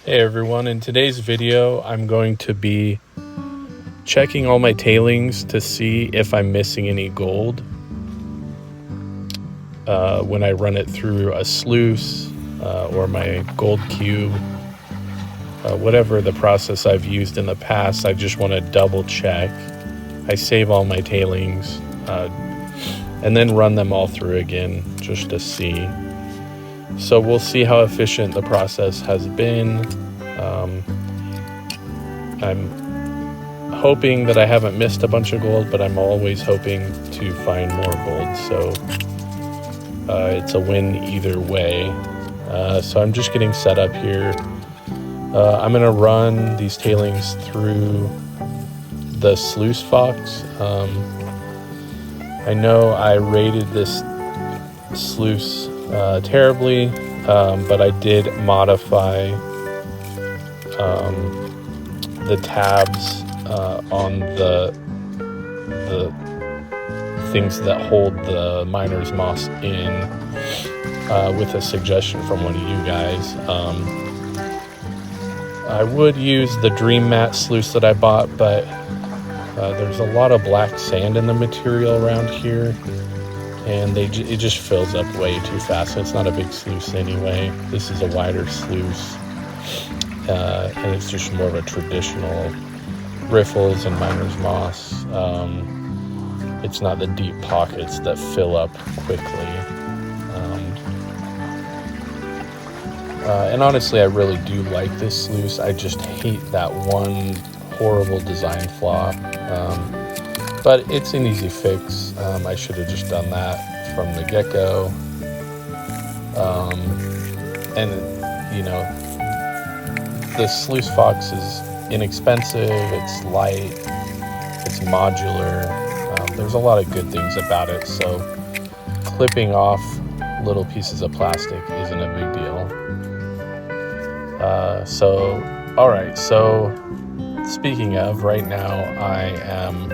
Hey everyone, in today's video I'm going to be checking all my tailings to see if I'm missing any gold when I run it through a sluice or my gold cube, whatever the process I've used in the past. I just want to double check. I save all my tailings and then run them all through again just to see. So we'll see how efficient the process has been. I'm hoping that I haven't missed a bunch of gold, but I'm always hoping to find more gold. So it's a win either way. So I'm just getting set up here. I'm going to run these tailings through the sluice fox. I know I rated this sluice terribly, but I did modify the tabs on the things that hold the miner's moss in with a suggestion from one of you guys. I would use the Dream Mat sluice that I bought, but there's a lot of black sand in the material around here, and it just fills up way too fast. So it's not a big sluice anyway. This is a wider sluice, and it's just more of a traditional riffles and miner's moss. It's not the deep pockets that fill up quickly. And honestly, I really do like this sluice. I just hate that one horrible design flaw. But it's an easy fix. I should have just done that from the get-go. And, you know, the sluice fox is inexpensive, it's light, it's modular. There's a lot of good things about it. So clipping off little pieces of plastic isn't a big deal. All right, so speaking of, right now I am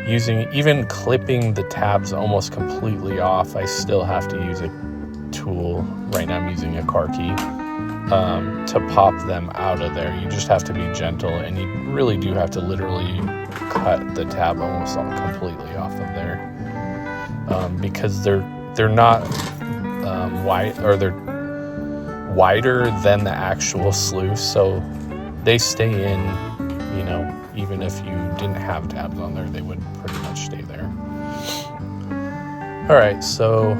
even clipping the tabs almost completely off. I still have to use a tool. Right now I'm using a car key to pop them out of there. You just have to be gentle, and you really do have to literally cut the tab almost completely off of there, because they're not wide, or they're wider than the actual sluice, so they stay in, you know, even if you didn't have tabs on there, they would pretty much stay there. All right, so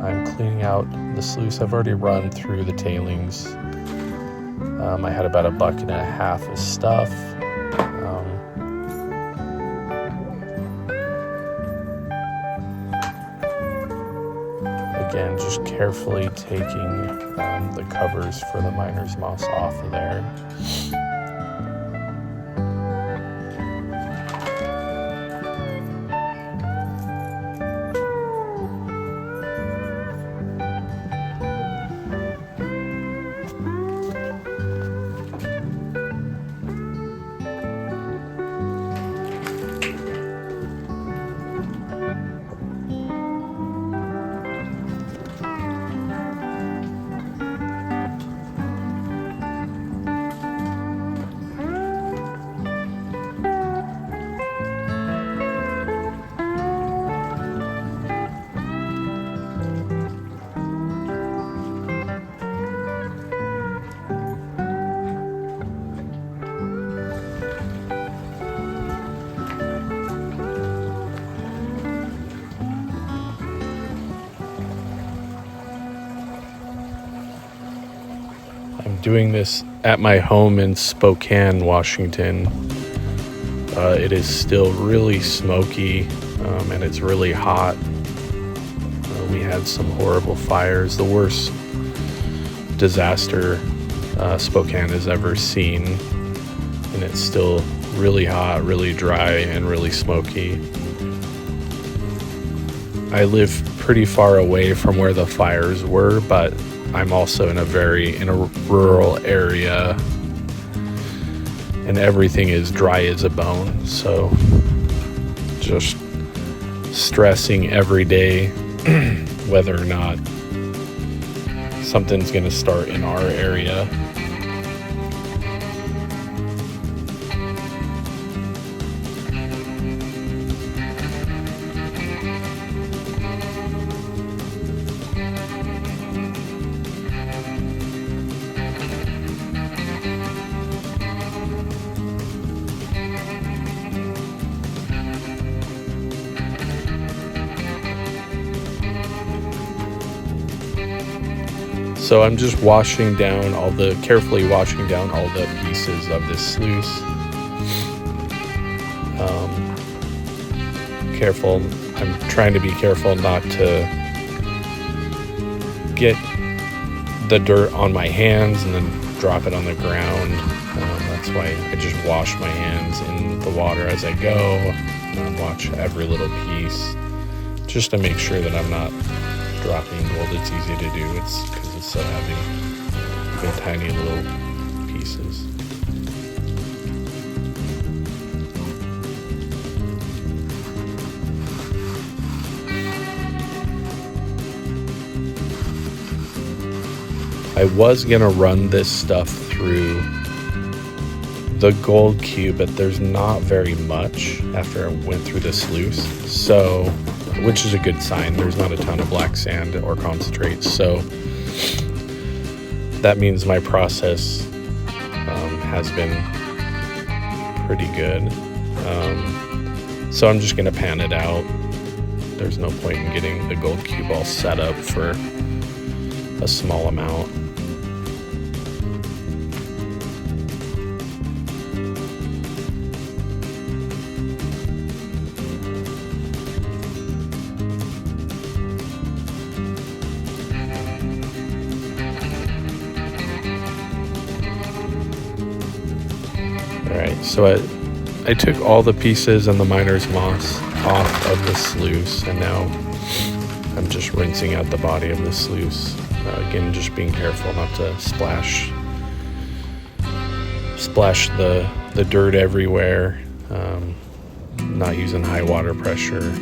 I'm cleaning out the sluice. I've already run through the tailings. I had about 1.5 buckets of stuff. Again, just carefully taking the covers for the miner's moss off of there. I'm doing this at my home in Spokane, Washington. It is still really smoky, and it's really hot. We had some horrible fires, the worst disaster Spokane has ever seen, and it's still really hot, really dry, and really smoky. I live pretty far away from where the fires were, but I'm also in a rural area, and everything is dry as a bone. So just stressing every day whether or not something's going to start in our area. So I'm just carefully washing down all the pieces of this sluice. I'm trying to be careful not to get the dirt on my hands and then drop it on the ground. That's why I just wash my hands in the water as I go. Watch every little piece just to make sure that I'm not dropping gold. It's easy to do. It's because it's so heavy. In tiny little pieces. I was gonna run this stuff through the gold cube, but there's not very much after I went through the sluice, so, which is a good sign. There's not a ton of black sand or concentrate, so that means my process has been pretty good. So I'm just gonna pan it out. There's no point in getting the gold cube all set up for a small amount. Alright, so I took all the pieces and the miner's moss off of the sluice, and now I'm just rinsing out the body of the sluice. Again, just being careful not to splash the dirt everywhere, not using high water pressure.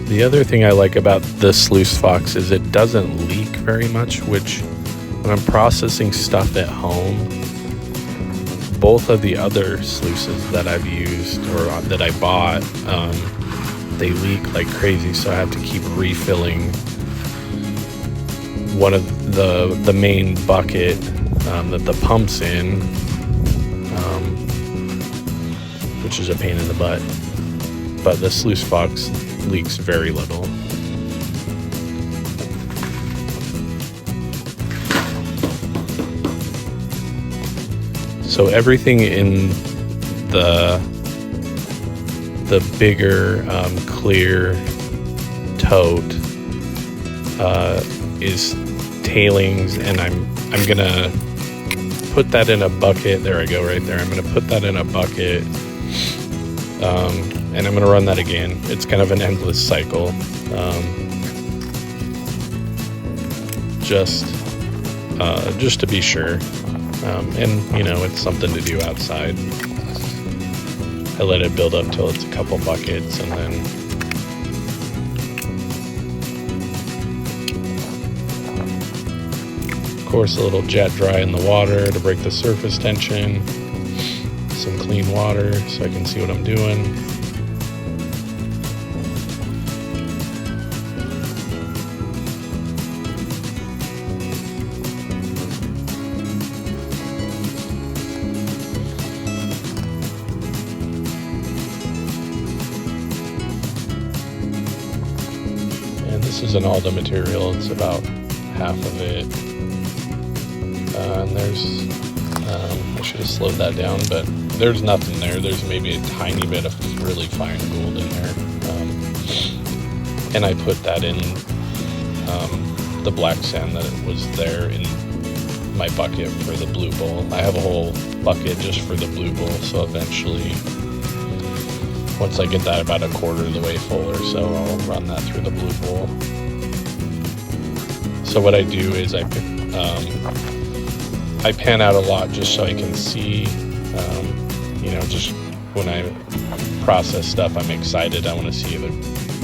The other thing I like about the sluice fox is it doesn't leak very much, which when I'm processing stuff at home, both of the other sluices that I've used or that I bought, they leak like crazy, so I have to keep refilling one of the main bucket that the pump's in, which is a pain in the butt. But the sluice fox leaks very little. So everything in the bigger clear tote is tailings, and I'm gonna put that in a bucket. There I go, right there. I'm gonna put that in a bucket, and I'm gonna run that again. It's kind of an endless cycle, just to be sure. And you know, it's something to do outside. I let it build up till it's a couple buckets, and then of course a little jet dry in the water to break the surface tension. Some clean water so I can see what I'm doing. This isn't all the material, it's about half of it. And there's, I should have slowed that down, but there's nothing there. There's maybe a tiny bit of really fine gold in there. And I put that in the black sand that was there in my bucket for the blue bowl. I have a whole bucket just for the blue bowl, so eventually, once I get that about a quarter of the way full or so, I'll run that through the blue bowl. So what I do is I pan out a lot just so I can see, just when I process stuff, I'm excited. I want to see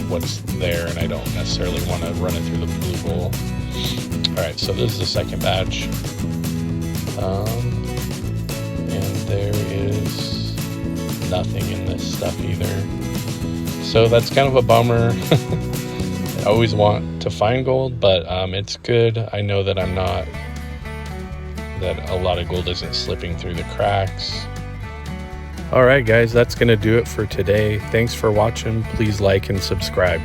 what's there, and I don't necessarily want to run it through the blue bowl. All right, so this is the second batch. And there is nothing in this stuff either. So that's kind of a bummer. I always want to find gold, but it's good. I know that that a lot of gold isn't slipping through the cracks. All right, guys, that's going to do it for today. Thanks for watching. Please like and subscribe.